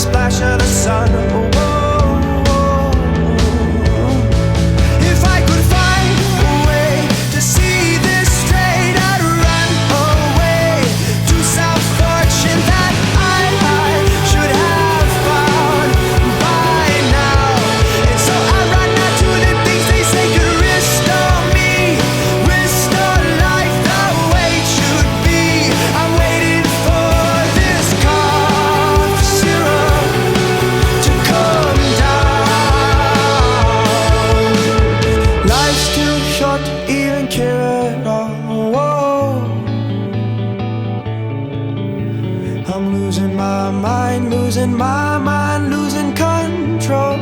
splash of the sun. If I could find a way to see this straight, I'd run away to some fortune that I should have found by now. And so I run out to the things they say could restore me, restore life the way it should be. I'm waiting for this cough syrup to come down. Life's too short to even care at all. I'm losing my mind, losing my mind, losing control.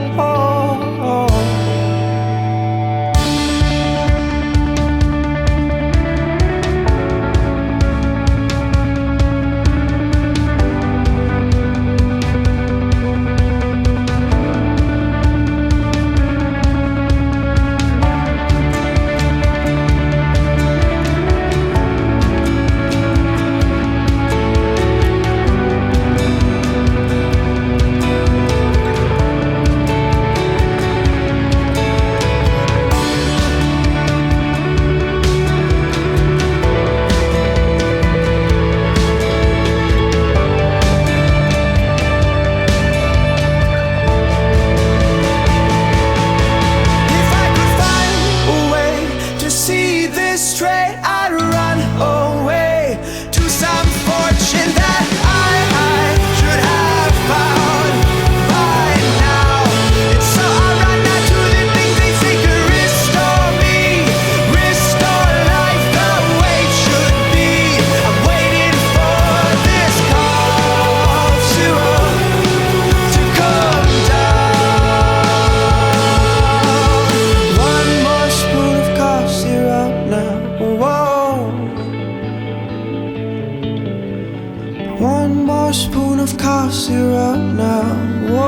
If I could find a way to see this straight, I'd run away to some fortune that I should have found by now. And so I run out to the things they say could restore me, restore life the way it should be. I'm waiting for this cough syrup to come down. One more spoon of cough syrup now. Whoa. One more spoon of cough syrup now. Whoa.